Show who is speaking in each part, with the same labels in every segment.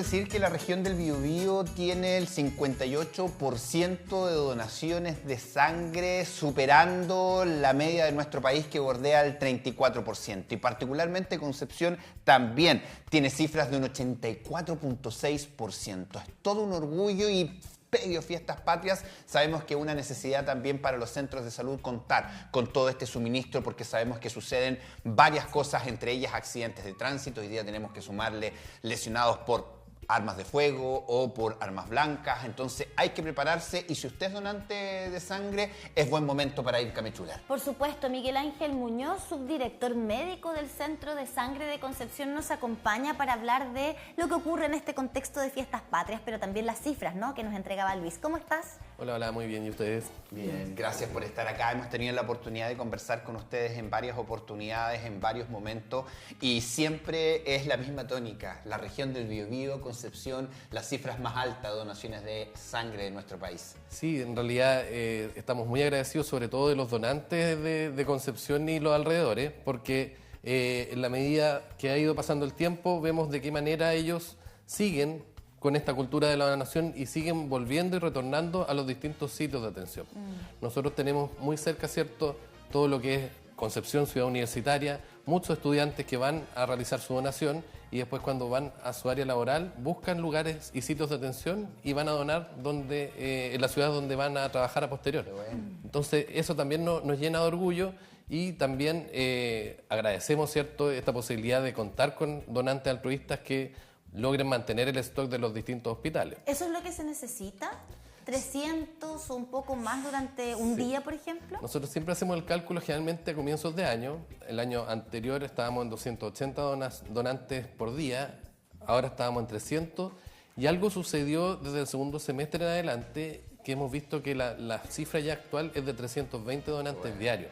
Speaker 1: decir que la región del Biobío tiene el 58% de donaciones de sangre, superando la media de nuestro país que bordea el 34%. Y particularmente Concepción también tiene cifras de un 84,6%. Es todo un orgullo y previo Fiestas Patrias, sabemos que es una necesidad también para los centros de salud contar con todo este suministro porque sabemos que suceden varias cosas, entre ellas accidentes de tránsito. Hoy día tenemos que sumarle lesionados por armas de fuego o por armas blancas, entonces hay que prepararse y si usted es donante de sangre, es buen momento para ir a camechular.
Speaker 2: Por supuesto, Miguel Ángel Muñoz, subdirector médico del Centro de Sangre de Concepción, nos acompaña para hablar de lo que ocurre en este contexto de Fiestas Patrias, pero también las cifras, ¿no?, que nos entregaba Luis. ¿Cómo estás?
Speaker 3: Hola, hola, muy bien. ¿Y ustedes?
Speaker 1: Bien, gracias por estar acá. Hemos tenido la oportunidad de conversar con ustedes en varias oportunidades, en varios momentos, y siempre es la misma tónica. La región del Biobío, Concepción, las cifras más altas de donaciones de sangre de nuestro país.
Speaker 3: Sí, en realidad estamos muy agradecidos, sobre todo de los donantes de Concepción y los alrededores, porque en la medida que ha ido pasando el tiempo, vemos de qué manera ellos siguen con esta cultura de la donación y siguen volviendo y retornando a los distintos sitios de atención. Nosotros tenemos muy cerca, ¿cierto?, todo lo que es Concepción, ciudad universitaria, muchos estudiantes que van a realizar su donación y después cuando van a su área laboral buscan lugares y sitios de atención y van a donar en la ciudad donde van a trabajar a posterior. Entonces eso también nos llena de orgullo y también agradecemos, ¿cierto?, esta posibilidad de contar con donantes altruistas que logren mantener el stock de los distintos hospitales.
Speaker 2: ¿Eso es lo que se necesita? ¿300 o un poco más durante un día, por ejemplo?
Speaker 3: Nosotros siempre hacemos el cálculo generalmente a comienzos de año. El año anterior estábamos en 280 donantes por día, ahora estábamos en 300 y algo sucedió desde el segundo semestre en adelante que hemos visto que la cifra ya actual es de 320 donantes diarios.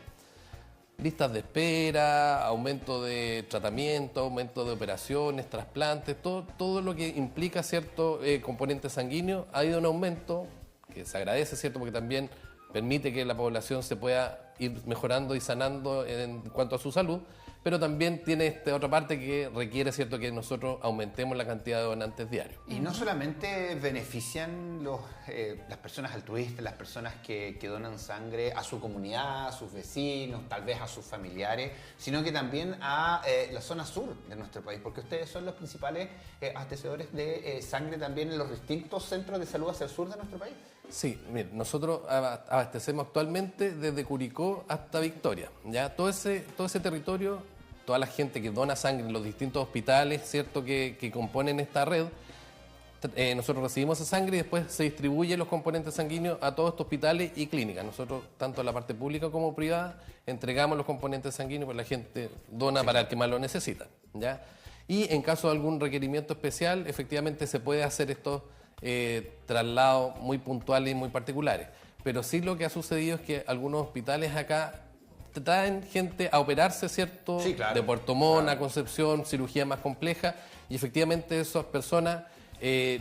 Speaker 3: Listas de espera, aumento de tratamiento, aumento de operaciones, trasplantes, todo lo que implica cierto componente sanguíneo ha ido en aumento, que se agradece, ¿cierto?, porque también permite que la población se pueda ir mejorando y sanando en cuanto a su salud, pero también tiene esta otra parte que requiere, ¿cierto?, que nosotros aumentemos la cantidad de donantes diarios.
Speaker 1: Y no solamente benefician las personas altruistas, las personas que donan sangre a su comunidad, a sus vecinos, tal vez a sus familiares, sino que también a la zona sur de nuestro país, porque ustedes son los principales abastecedores de sangre también en los distintos centros de salud hacia el sur de nuestro país.
Speaker 3: Sí, mire, nosotros abastecemos actualmente desde Curicó hasta Victoria, ¿ya? Todo ese territorio, toda la gente que dona sangre en los distintos hospitales, ¿cierto?, que componen esta red, nosotros recibimos esa sangre y después se distribuyen los componentes sanguíneos a todos estos hospitales y clínicas. Nosotros, tanto en la parte pública como privada, entregamos los componentes sanguíneos, pues la gente dona para el que más lo necesita, ¿ya? Y en caso de algún requerimiento especial, efectivamente se puede hacer estos traslados muy puntuales y muy particulares. Pero sí lo que ha sucedido es que algunos hospitales acá traen gente a operarse, ¿cierto?
Speaker 1: Sí, claro.
Speaker 3: De Puerto Montt a Concepción, cirugía más compleja, y efectivamente esas personas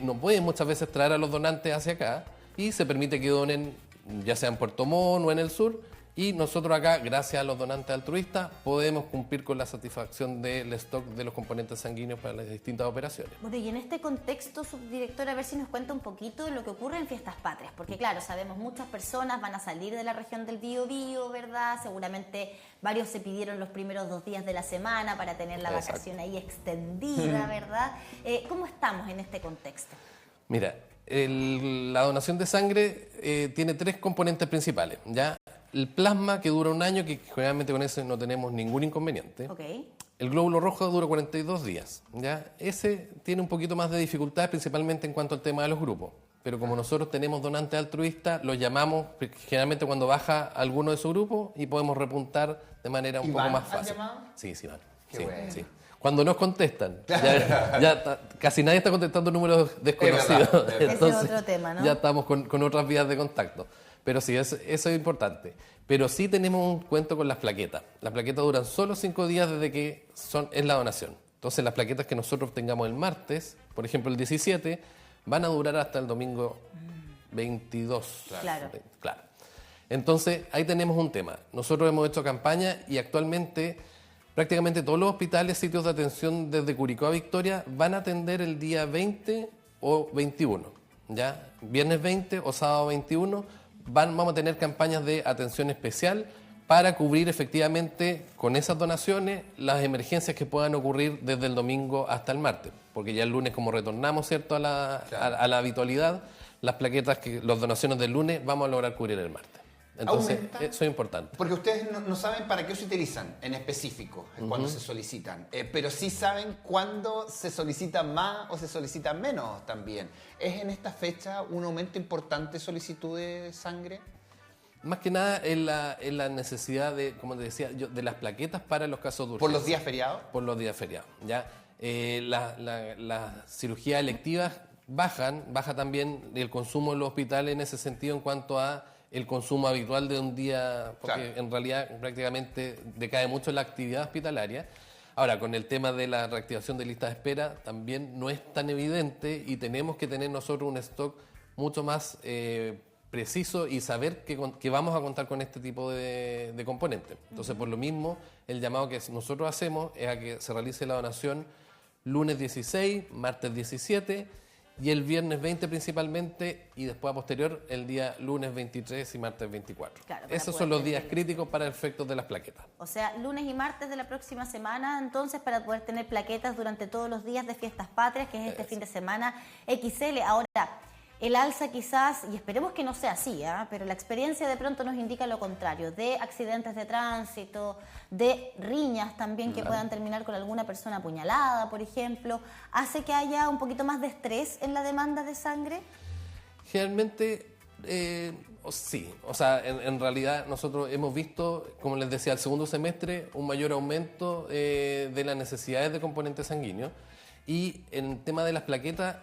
Speaker 3: no pueden muchas veces traer a los donantes hacia acá y se permite que donen ya sea en Puerto Montt o en el sur. Y nosotros acá, gracias a los donantes altruistas, podemos cumplir con la satisfacción del stock de los componentes sanguíneos para las distintas operaciones.
Speaker 2: Bueno, y en este contexto, subdirector, a ver si nos cuenta un poquito de lo que ocurre en Fiestas Patrias, porque claro, sabemos muchas personas van a salir de la región del Biobío, ¿verdad? Seguramente varios se pidieron los primeros 2 días de la semana para tener la vacación ahí extendida, ¿verdad? ¿Cómo estamos en este contexto?
Speaker 3: Mira, la donación de sangre tiene 3 componentes principales, ¿ya? El plasma, que dura 1 año, que generalmente con ese no tenemos ningún inconveniente.
Speaker 2: Okay.
Speaker 3: El glóbulo rojo dura 42 días, ¿ya? Ese tiene un poquito más de dificultades, principalmente en cuanto al tema de los grupos. Pero como nosotros tenemos donantes altruistas, los llamamos generalmente cuando baja alguno de su grupo y podemos repuntar de manera un poco más fácil. Sí, van.
Speaker 1: Qué
Speaker 3: sí,
Speaker 1: bueno.
Speaker 3: sí. Cuando nos contestan, casi nadie está contestando números desconocidos.
Speaker 2: Entonces, ese es otro tema, ¿no?
Speaker 3: Ya estamos con otras vías de contacto. Pero sí, eso es importante. Pero sí tenemos un cuento con las plaquetas. Las plaquetas duran solo 5 días desde que es la donación. Entonces las plaquetas que nosotros tengamos el martes, por ejemplo el 17, van a durar hasta el domingo 22.
Speaker 2: Claro.
Speaker 3: Entonces ahí tenemos un tema. Nosotros hemos hecho campaña y actualmente Prácticamente todos los hospitales, sitios de atención desde Curicó a Victoria van a atender el día 20 o 21, ¿ya? Viernes 20 o sábado 21 vamos a tener campañas de atención especial para cubrir efectivamente con esas donaciones las emergencias que puedan ocurrir desde el domingo hasta el martes, porque ya el lunes como retornamos, ¿cierto?, a la habitualidad, las plaquetas, las donaciones del lunes vamos a lograr cubrir el martes. Entonces,
Speaker 1: ¿aumenta?
Speaker 3: eso es importante.
Speaker 1: Porque ustedes no saben para qué se utilizan en específico, cuando se solicitan, pero sí saben cuándo se solicita más o se solicita menos también. ¿Es en esta fecha un aumento importante de solicitud de sangre?
Speaker 3: Más que nada en la necesidad de, como te decía, de las plaquetas para los casos de urgencia.
Speaker 1: ¿Por los días feriados?
Speaker 3: Por los días feriados, ¿ya? Las cirugías electivas baja también el consumo en los hospitales en ese sentido en cuanto a el consumo habitual de un día, porque en realidad prácticamente decae mucho la actividad hospitalaria. Ahora, con el tema de la reactivación de listas de espera, también no es tan evidente y tenemos que tener nosotros un stock mucho más preciso y saber que vamos a contar con este tipo de componentes. Entonces, por lo mismo, el llamado que nosotros hacemos es a que se realice la donación lunes 16, martes 17 y el viernes 20 principalmente, y después a posterior el día lunes 23 y martes 24.
Speaker 2: Claro,
Speaker 3: esos son los días críticos para efectos de las plaquetas.
Speaker 2: O sea, lunes y martes de la próxima semana, entonces, para poder tener plaquetas durante todos los días de Fiestas Patrias, que es este fin de semana XL. Ahora, el alza quizás, y esperemos que no sea así, pero la experiencia de pronto nos indica lo contrario, de accidentes de tránsito, de riñas también que puedan terminar con alguna persona apuñalada, por ejemplo, hace que haya un poquito más de estrés en la demanda de sangre.
Speaker 3: Generalmente, sí. O sea, en realidad nosotros hemos visto, como les decía, el segundo semestre un mayor aumento de las necesidades de componentes sanguíneos. Y en el tema de las plaquetas,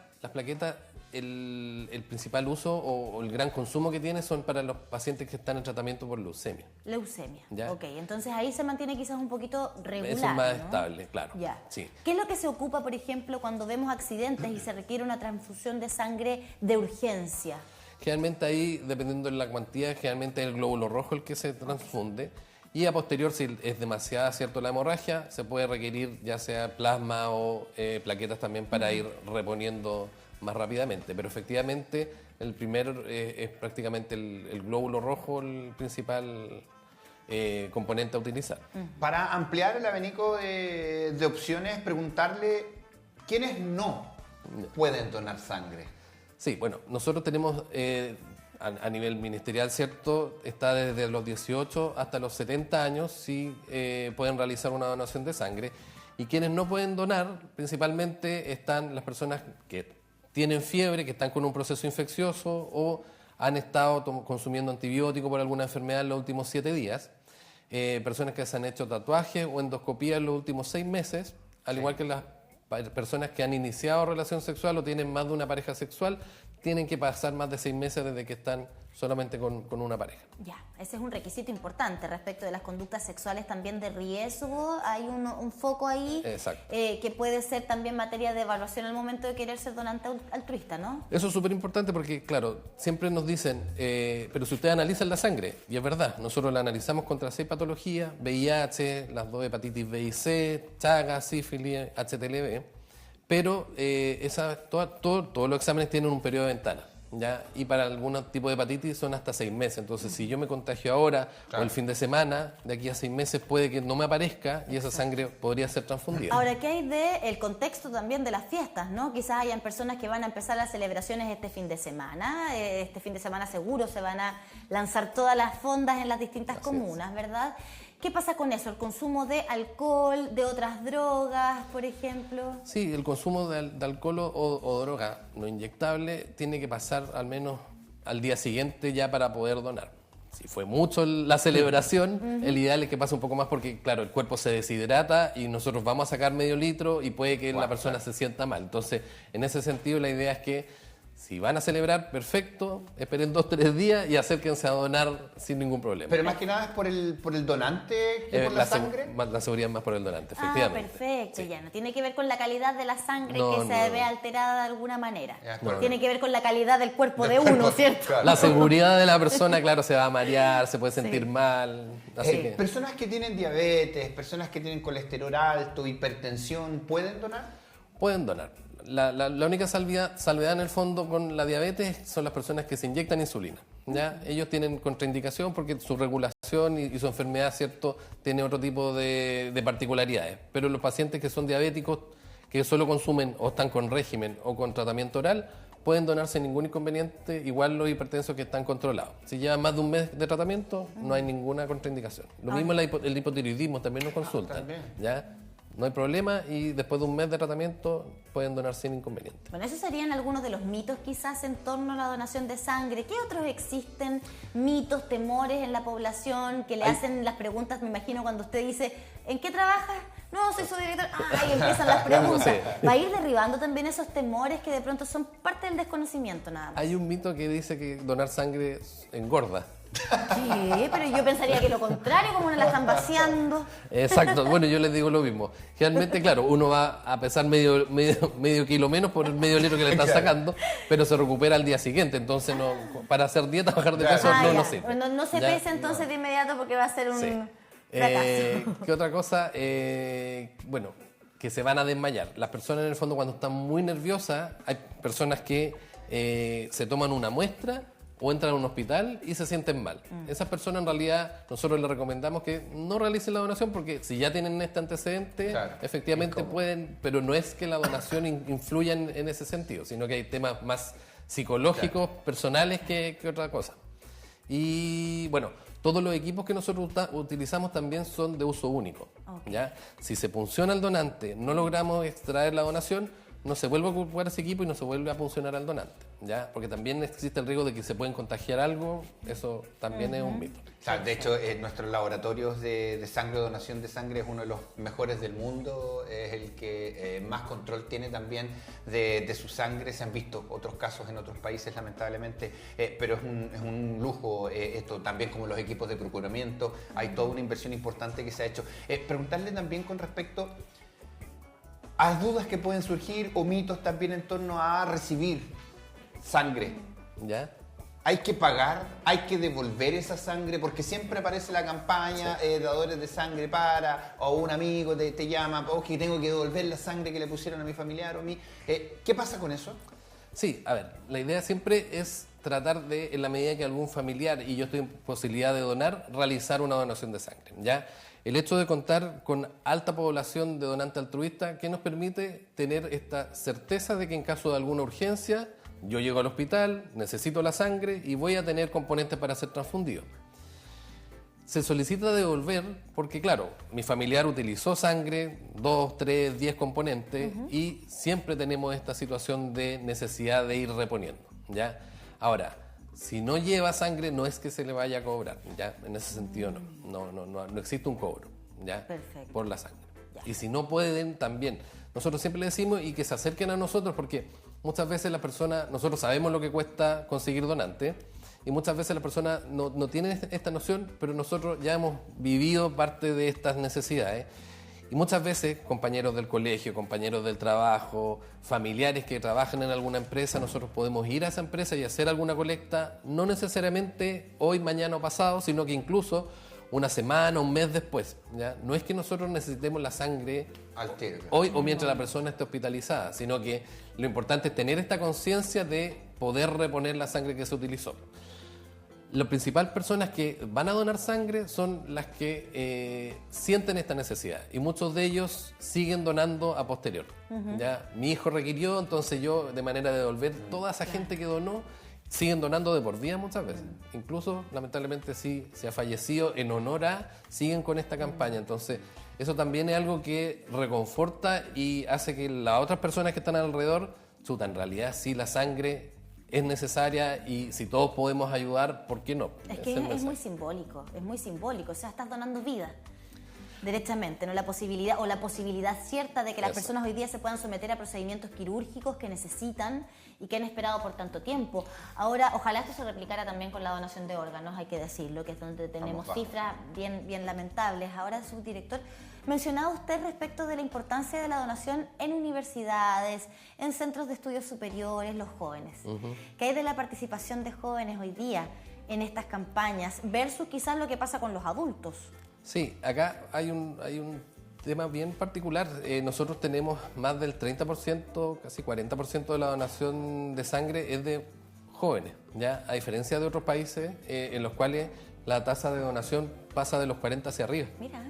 Speaker 3: el principal uso o el gran consumo que tiene son para los pacientes que están en tratamiento por leucemia.
Speaker 2: Leucemia,
Speaker 3: ¿Ya?
Speaker 2: Ok. Entonces ahí se mantiene quizás un poquito regular,
Speaker 3: Eso es más
Speaker 2: ¿no?
Speaker 3: estable, claro.
Speaker 2: Ya.
Speaker 3: Sí.
Speaker 2: ¿Qué es lo que se ocupa, por ejemplo, cuando vemos accidentes y se requiere una transfusión de sangre de urgencia?
Speaker 3: Generalmente ahí, dependiendo de la cuantía, generalmente es el glóbulo rojo el que se transfunde. Y a posterior, si es demasiada, ¿cierto?, la hemorragia, se puede requerir ya sea plasma o plaquetas también para ir reponiendo más rápidamente. Pero efectivamente, el primero es prácticamente el glóbulo rojo el principal componente a utilizar.
Speaker 1: Para ampliar el abanico de opciones, preguntarle quiénes no pueden donar sangre.
Speaker 3: Sí, bueno, nosotros tenemos a nivel ministerial, ¿cierto? Está desde los 18 hasta los 70 años, sí pueden realizar una donación de sangre. Y quienes no pueden donar, principalmente están las personas que tienen fiebre, que están con un proceso infeccioso o han estado consumiendo antibiótico por alguna enfermedad en los últimos 7 días. Personas que se han hecho tatuajes o endoscopía en los últimos 6 meses, al igual que las personas que han iniciado relación sexual o tienen más de una pareja sexual, tienen que pasar más de 6 meses desde que están solamente con una pareja.
Speaker 2: Ya, ese es un requisito importante respecto de las conductas sexuales también de riesgo. Hay un foco ahí que puede ser también materia de evaluación al momento de querer ser donante altruista, ¿no?
Speaker 3: Eso es súper importante porque, claro, siempre nos dicen, pero si ustedes analizan la sangre, y es verdad, nosotros la analizamos contra 6 patologías, VIH, las 2 hepatitis B y C, Chagas, sífilis, HTLV, pero todos los exámenes tienen un periodo de ventana, ¿ya? Y para algún tipo de hepatitis son hasta 6 meses. Entonces, si yo me contagio ahora o el fin de semana, de aquí a 6 meses puede que no me aparezca y esa sangre podría ser transfundida.
Speaker 2: Ahora, ¿qué hay del contexto también de las fiestas, no? Quizás hayan personas que van a empezar las celebraciones este fin de semana. Este fin de semana seguro se van a lanzar todas las fondas en las distintas comunas, ¿verdad? ¿Qué pasa con eso? ¿El consumo de alcohol, de otras drogas, por ejemplo?
Speaker 3: Sí, el consumo de alcohol o droga no inyectable tiene que pasar al menos al día siguiente ya para poder donar. Si fue mucho la celebración, el ideal es que pase un poco más porque, claro, el cuerpo se deshidrata y nosotros vamos a sacar medio litro y puede que la persona se sienta mal. Entonces, en ese sentido, la idea es que Si van a celebrar, perfecto, esperen 2 o 3 días y acérquense a donar sin ningún problema.
Speaker 1: Pero más que nada es por el donante que por la sangre.
Speaker 3: La seguridad más por el donante,
Speaker 2: Ah,
Speaker 3: efectivamente.
Speaker 2: perfecto, ya no tiene que ver con la calidad de la sangre
Speaker 3: No,
Speaker 2: que
Speaker 3: no,
Speaker 2: se
Speaker 3: no.
Speaker 2: ve alterada de alguna manera.
Speaker 1: Ya,
Speaker 2: Tiene que ver con la calidad del cuerpo de uno, ¿cierto?
Speaker 1: Claro.
Speaker 3: La seguridad de la persona, claro, se va a marear, se puede sentir mal. Así que
Speaker 1: Personas que tienen diabetes, personas que tienen colesterol alto, hipertensión, ¿pueden donar?
Speaker 3: pueden donar. La única salvedad en el fondo con la diabetes son las personas que se inyectan insulina. ¿Ya? Ellos tienen contraindicación porque su regulación y su enfermedad, ¿cierto?, tiene otro tipo de particularidades. Pero los pacientes que son diabéticos, que solo consumen o están con régimen o con tratamiento oral, pueden donarse sin ningún inconveniente, igual los hipertensos que están controlados. Si llevan más de un mes de tratamiento, no hay ninguna contraindicación. Lo mismo el hipotiroidismo también nos consultan.
Speaker 1: también.
Speaker 3: ¿Ya? No hay problema y después de un mes de tratamiento pueden donar sin inconveniente.
Speaker 2: Bueno, esos serían algunos de los mitos quizás en torno a la donación de sangre. ¿Qué otros existen? Mitos, temores en la población que le hacen las preguntas, me imagino, cuando usted dice, ¿en qué trabajas? No, soy su director. Ahí empiezan las preguntas.
Speaker 3: Sí.
Speaker 2: Va a ir derribando también esos temores que de pronto son parte del desconocimiento nada más.
Speaker 3: Hay un mito que dice que donar sangre engorda.
Speaker 2: ¿Qué? Pero yo pensaría que lo contrario, como no la están vaciando.
Speaker 3: Exacto, bueno, yo les digo lo mismo. Realmente, claro, uno va a pesar medio kilo menos por el medio litro que le están sacando, pero se recupera al día siguiente. Entonces, no, para hacer dieta, bajar de peso,
Speaker 2: Ah,
Speaker 3: no
Speaker 2: ya.
Speaker 3: sirve.
Speaker 2: No se
Speaker 3: ¿Ya?
Speaker 2: pese entonces de inmediato porque va a ser un
Speaker 3: Sí.
Speaker 2: fracaso.
Speaker 3: ¿Qué otra cosa? Bueno, que se van a desmayar. Las personas en el fondo cuando están muy nerviosas, hay personas que se toman una muestra o entran a un hospital y se sienten mal. Esas personas en realidad nosotros les recomendamos que no realicen la donación porque si ya tienen este antecedente,
Speaker 1: Claro,
Speaker 3: efectivamente
Speaker 1: incómodo.
Speaker 3: pueden, pero no es que la donación influya en ese sentido, sino que hay temas más psicológicos, personales que otra cosa. Y bueno, todos los equipos que nosotros utilizamos también son de uso único. ¿Ya? Si se punciona el donante, no logramos extraer la donación, no se vuelve a ocupar ese equipo y no se vuelve a puncionar al donante. ¿Ya? Porque también existe el riesgo de que se pueden contagiar algo, eso también es un mito.
Speaker 1: Claro, de hecho, nuestros laboratorios de sangre, donación de sangre, es uno de los mejores del mundo, es el que más control tiene también de su sangre. Se han visto otros casos en otros países, lamentablemente, pero es un lujo esto, también como los equipos de procuramiento. Hay toda una inversión importante que se ha hecho. Preguntarle también con respecto a dudas que pueden surgir o mitos también en torno a recibir sangre.
Speaker 3: ¿Ya?
Speaker 1: ¿Hay que pagar? ¿Hay que devolver esa sangre? Porque siempre aparece la campaña, dadores de sangre para, o un amigo te llama, o que tengo que devolver la sangre que le pusieron a mi familiar o a mí. ¿Qué pasa con eso?
Speaker 3: Sí, a ver, la idea siempre es tratar de, en la medida que algún familiar y yo estoy en posibilidad de donar, realizar una donación de sangre, ¿ya? El hecho de contar con alta población de donante altruista, que nos permite tener esta certeza de que en caso de alguna urgencia, yo llego al hospital, necesito la sangre y voy a tener componentes para ser transfundido. Se solicita devolver porque, claro, mi familiar utilizó sangre, 2, 3, 10 componentes y siempre tenemos esta situación de necesidad de ir reponiendo, ¿ya? Ahora, si no lleva sangre, no es que se le vaya a cobrar, ¿ya? En ese sentido no existe un cobro, ¿ya?
Speaker 2: Perfecto.
Speaker 3: Por la sangre. Y si no pueden, también. Nosotros siempre le decimos y que se acerquen a nosotros porque muchas veces las personas, nosotros sabemos lo que cuesta conseguir donantes y muchas veces las personas no tienen esta noción, pero nosotros ya hemos vivido parte de estas necesidades. Y muchas veces compañeros del colegio, compañeros del trabajo, familiares que trabajan en alguna empresa, nosotros podemos ir a esa empresa y hacer alguna colecta, no necesariamente hoy, mañana o pasado, sino que incluso una semana, un mes después. ¿Ya? No es que nosotros necesitemos la sangre
Speaker 1: Al tiro.
Speaker 3: hoy o mientras la persona esté hospitalizada, sino que lo importante es tener esta conciencia de poder reponer la sangre que se utilizó. Las principales personas que van a donar sangre son las que sienten esta necesidad y muchos de ellos siguen donando a posterior. ¿Ya? Mi hijo requirió, entonces yo de manera de devolver toda esa gente que donó, siguen donando de por vida muchas veces. Incluso, lamentablemente, si se ha fallecido en honor a, siguen con esta campaña. Entonces, eso también es algo que reconforta y hace que las otras personas que están alrededor, chuta, en realidad sí la sangre es necesaria y si todos podemos ayudar, ¿por qué no?
Speaker 2: Es
Speaker 3: Ese
Speaker 2: que
Speaker 3: el
Speaker 2: es
Speaker 3: mensaje.
Speaker 2: muy simbólico, o sea, estás donando vida. derechamente, ¿no? La posibilidad o la posibilidad cierta de que las
Speaker 3: Eso.
Speaker 2: personas hoy día se puedan someter a procedimientos quirúrgicos que necesitan y que han esperado por tanto tiempo. Ahora, ojalá esto se replicara también con la donación de órganos, hay que decirlo, que es donde tenemos
Speaker 1: Vamos,
Speaker 2: cifras bien lamentables. Ahora, subdirector, mencionaba usted respecto de la importancia de la donación en universidades, en centros de estudios superiores, los jóvenes. ¿Qué hay de la participación de jóvenes hoy día en estas campañas versus quizás lo que pasa con los adultos?
Speaker 3: Sí, acá hay un tema bien particular. Nosotros tenemos más del 30%, casi 40% de la donación de sangre es de jóvenes, ¿ya? A diferencia de otros países en los cuales la tasa de donación pasa de los 40 hacia arriba.
Speaker 2: Mira.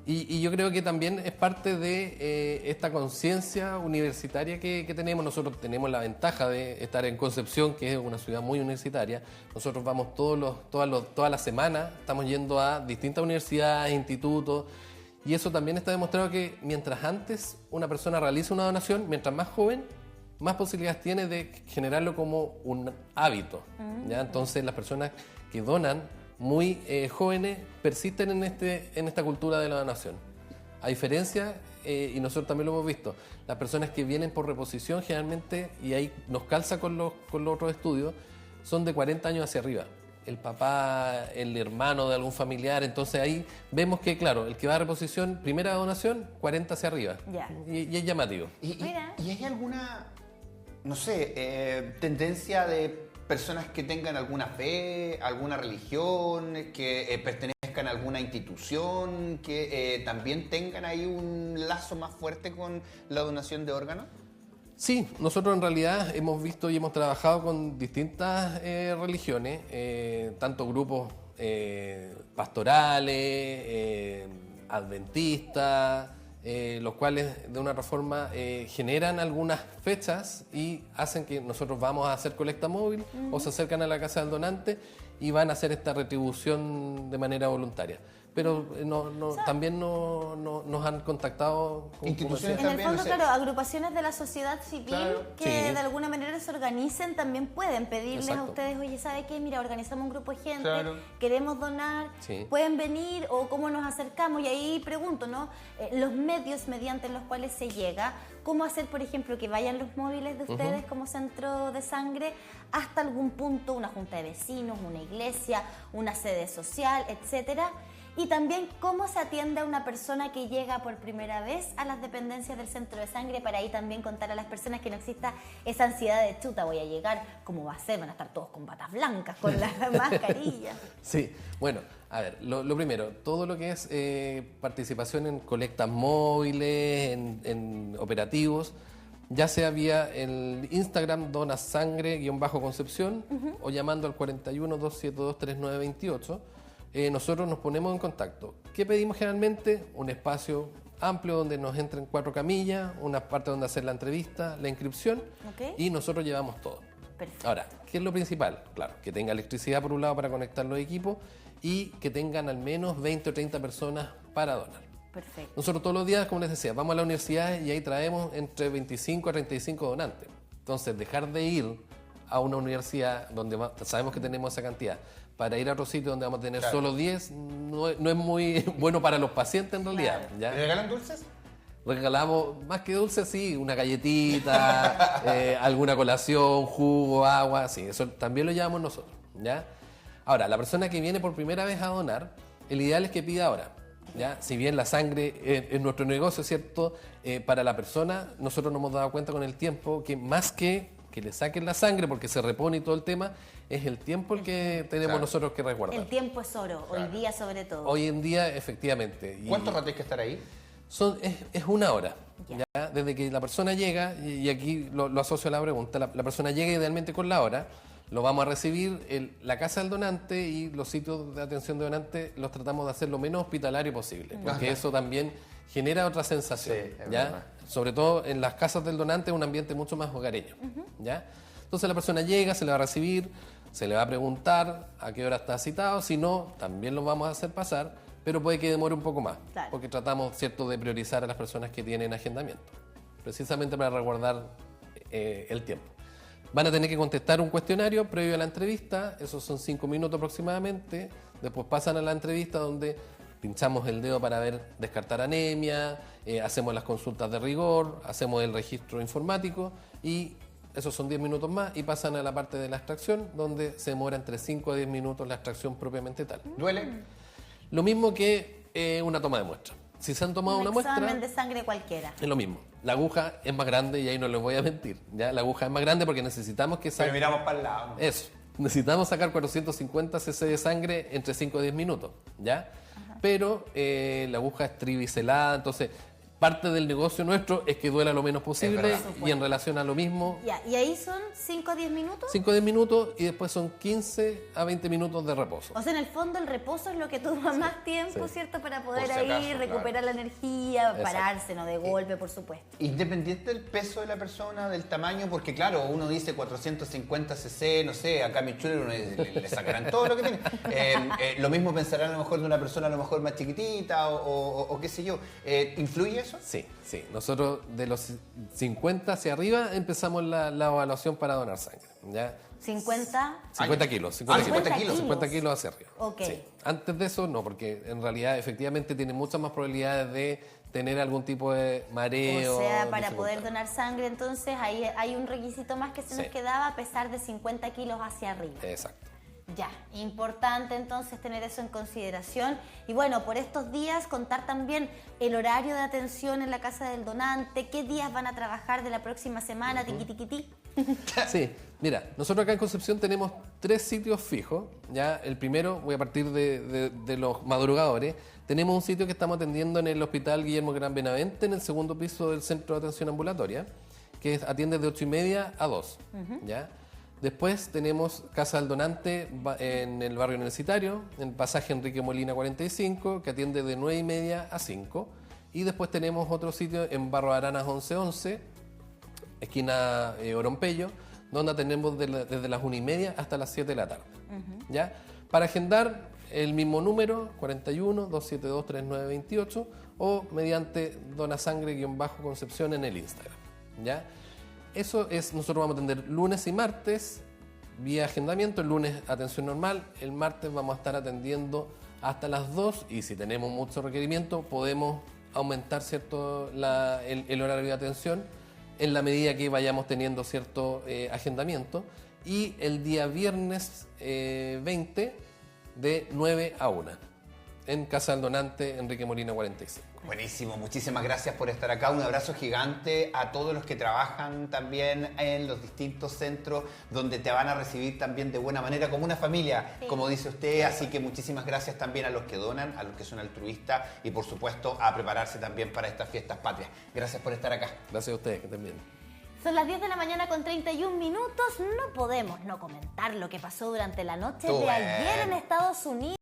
Speaker 3: Y yo creo que también es parte de esta conciencia universitaria que tenemos. Nosotros tenemos la ventaja de estar en Concepción, que es una ciudad muy universitaria. Nosotros vamos todas las semanas, estamos yendo a distintas universidades, institutos, y eso también está demostrado que mientras antes una persona realiza una donación, mientras más joven, más posibilidades tiene de generarlo como un hábito, ¿ya? Entonces las personas que donan muy jóvenes persisten en esta cultura de la donación. A diferencia, y nosotros también lo hemos visto, las personas que vienen por reposición generalmente, y ahí nos calza con los otros estudios, son de 40 años hacia arriba. El papá, el hermano de algún familiar, entonces ahí vemos que, claro, el que va a reposición, primera donación, 40 hacia arriba.
Speaker 2: Ya.
Speaker 3: Y es llamativo.
Speaker 2: Mira.
Speaker 1: ¿Y hay alguna, no sé, tendencia de personas que tengan alguna fe, alguna religión, que pertenezcan a alguna institución, que también tengan ahí un lazo más fuerte con la donación de órganos?
Speaker 3: Sí, nosotros en realidad hemos visto y hemos trabajado con distintas religiones, tanto grupos pastorales, adventistas, los cuales de una otra forma generan algunas fechas y hacen que nosotros vamos a hacer colecta móvil o se acercan a la casa del donante y van a hacer esta retribución de manera voluntaria. Pero también nos han contactado
Speaker 1: Instituciones
Speaker 2: En el
Speaker 1: también,
Speaker 2: fondo,
Speaker 1: no sé.
Speaker 2: claro, agrupaciones de la sociedad civil
Speaker 1: Claro.
Speaker 2: que
Speaker 3: Sí.
Speaker 2: de alguna manera se organicen también pueden pedirles a
Speaker 3: Exacto.
Speaker 2: ustedes, oye, ¿sabe qué? Mira, organizamos un grupo de gente,
Speaker 1: Claro.
Speaker 2: queremos donar,
Speaker 3: Sí.
Speaker 2: pueden venir o cómo nos acercamos. Y ahí pregunto, ¿no? Los medios mediante los cuales se llega, ¿cómo hacer, por ejemplo, que vayan los móviles de ustedes como centro de sangre hasta algún punto, una junta de vecinos, una iglesia, una sede social, etcétera? Y también cómo se atiende a una persona que llega por primera vez a las dependencias del centro de sangre, para ahí también contar a las personas que no exista esa ansiedad de chuta, voy a llegar, ¿cómo va a ser? Van a estar todos con batas blancas, con las mascarillas.
Speaker 3: Sí, bueno, a ver, lo primero, todo lo que es participación en colectas móviles, en operativos, ya sea vía el Instagram donasangre_Concepción o llamando al 41 272 3928. Nosotros nos ponemos en contacto. ¿Qué pedimos generalmente? Un espacio amplio donde nos entren 4 camillas, una parte donde hacer la entrevista, la inscripción,
Speaker 2: Ok.
Speaker 3: y nosotros llevamos todo.
Speaker 2: Perfecto.
Speaker 3: Ahora, ¿qué es lo principal? Claro, que tenga electricidad por un lado para conectar los equipos y que tengan al menos 20 o 30 personas para donar.
Speaker 2: Perfecto.
Speaker 3: Nosotros todos los días, como les decía, vamos a la universidad y ahí traemos entre 25 a 35 donantes. Entonces, dejar de ir a una universidad donde sabemos que tenemos esa cantidad para ir a otro sitio donde vamos a tener
Speaker 1: Claro.
Speaker 3: solo 10 no es muy bueno para los pacientes en realidad.
Speaker 2: Claro.
Speaker 3: ¿ya?
Speaker 1: ¿Le regalan dulces?
Speaker 3: Regalamos, más que dulce, sí, una galletita, alguna colación, jugo, agua, sí, eso también lo llevamos nosotros, ¿ya? Ahora, la persona que viene por primera vez a donar, el ideal es que pida ahora, ¿ya? Si bien la sangre es nuestro negocio, ¿cierto? Para la persona, nosotros nos hemos dado cuenta con el tiempo que más que le saquen la sangre porque se repone y todo el tema, es el tiempo el que tenemos
Speaker 1: Claro.
Speaker 3: nosotros que resguardar.
Speaker 2: El tiempo es oro,
Speaker 1: Claro.
Speaker 2: hoy día sobre todo.
Speaker 3: Hoy en día, efectivamente. y-
Speaker 1: ¿Cuánto rato hay que estar ahí?
Speaker 3: es una hora,
Speaker 2: Ya.
Speaker 3: ¿ya? Desde que la persona llega, y aquí lo asocio a la pregunta, la persona llega idealmente con la hora, lo vamos a recibir, la casa del donante y los sitios de atención de donante los tratamos de hacer lo menos hospitalario posible, porque
Speaker 1: Ajá.
Speaker 3: eso también genera otra sensación,
Speaker 1: Sí, es
Speaker 3: ¿ya?
Speaker 1: verdad.
Speaker 3: Sobre todo en las casas del donante es un ambiente mucho más hogareño, ¿ya? Entonces la persona llega, se le va a recibir, se le va a preguntar a qué hora está citado, si no, también lo vamos a hacer pasar, pero puede que demore un poco más,
Speaker 2: Claro.
Speaker 3: porque tratamos, ¿cierto?, de priorizar a las personas que tienen agendamiento, precisamente para resguardar el tiempo. Van a tener que contestar un cuestionario previo a la entrevista, esos son 5 minutos aproximadamente, después pasan a la entrevista donde pinchamos el dedo para descartar anemia, hacemos las consultas de rigor, hacemos el registro informático y esos son 10 minutos más y pasan a la parte de la extracción, donde se demora entre 5 a 10 minutos la extracción propiamente tal.
Speaker 1: ¿Duele?
Speaker 3: Lo mismo que una toma de muestra. Si se han tomado una muestra...
Speaker 2: Un examen de sangre cualquiera.
Speaker 3: Es lo mismo. La aguja es más grande y ahí no les voy a mentir. ¿Ya? La aguja es más grande porque necesitamos que
Speaker 1: Pero miramos para el lado.
Speaker 3: Eso. Necesitamos sacar 450 cc de sangre entre 5 y 10 minutos. ¿Ya? Pero la aguja es tribiselada, entonces parte del negocio nuestro es que duela lo menos posible y en relación a lo mismo...
Speaker 2: Ya, ¿y ahí son 5 a 10 minutos?
Speaker 3: 5 a 10 minutos y después son 15 a 20 minutos de reposo.
Speaker 2: O sea, en el fondo el reposo es lo que toma más tiempo, ¿cierto? Para poder
Speaker 1: Por si acaso,
Speaker 2: ahí recuperar la energía,
Speaker 3: Exacto.
Speaker 2: pararse, ¿no? De golpe, por supuesto.
Speaker 1: Independiente del peso de la persona, del tamaño, porque claro, uno dice 450 cc, no sé, acá a mi chulo le sacarán todo lo que tiene. Lo mismo pensarán a lo mejor de una persona a lo mejor más chiquitita o qué sé yo. ¿Influye eso?
Speaker 3: Sí, sí. Nosotros de los 50 hacia arriba empezamos la evaluación para donar sangre. ¿Ya?
Speaker 2: 50
Speaker 3: kilos.
Speaker 2: 50 kilos.
Speaker 3: 50 kilos hacia arriba.
Speaker 2: Ok.
Speaker 3: Sí. Antes de eso, no, porque en realidad efectivamente tiene muchas más probabilidades de tener algún tipo de mareo.
Speaker 2: O sea, para
Speaker 3: dificultad.
Speaker 2: poder donar sangre, entonces ahí hay un requisito más que se nos
Speaker 3: Sí.
Speaker 2: quedaba a pesar de 50 kilos hacia arriba.
Speaker 3: Exacto.
Speaker 2: Ya, importante entonces tener eso en consideración. Y bueno, por estos días contar también el horario de atención en la casa del donante, qué días van a trabajar de la próxima semana, tiqui tiqui ti.
Speaker 3: Sí, mira, nosotros acá en Concepción tenemos 3 sitios fijos. Ya, el primero, voy a partir de los madrugadores. Tenemos un sitio que estamos atendiendo en el Hospital Guillermo Gran Benavente, en el segundo piso del Centro de Atención Ambulatoria, que atiende de 8:30 a 2. ¿Ya? Después tenemos Casa del Donante en el barrio universitario, en el pasaje Enrique Molina 45, que atiende de 9:30 a 5. Y después tenemos otro sitio en Barro Aranas 1111, esquina Orompello, donde atendemos desde las 1:30 hasta las 7 de la tarde. ¿Ya? Para agendar, el mismo número, 41-272-3928, o mediante donasangre-concepción en el Instagram. ¿Ya? Eso es, nosotros vamos a atender lunes y martes vía agendamiento, el lunes atención normal, el martes vamos a estar atendiendo hasta las 2 y si tenemos mucho requerimiento podemos aumentar cierto el horario de atención en la medida que vayamos teniendo cierto agendamiento y el día viernes 20 de 9 a 1 en Casa del Donante Enrique Molina 45.
Speaker 1: Buenísimo, muchísimas gracias por estar acá. Un abrazo gigante a todos los que trabajan también en los distintos centros donde te van a recibir también de buena manera, como una familia,
Speaker 2: Sí.
Speaker 1: como dice usted. Así que muchísimas gracias también a los que donan, a los que son altruistas y por supuesto a prepararse también para estas fiestas patrias. Gracias por estar acá.
Speaker 3: Gracias a ustedes, que estén bien.
Speaker 2: Son las 10 de la mañana con 31 minutos. No podemos no comentar lo que pasó durante la noche de
Speaker 1: Bueno.
Speaker 2: ayer en Estados Unidos.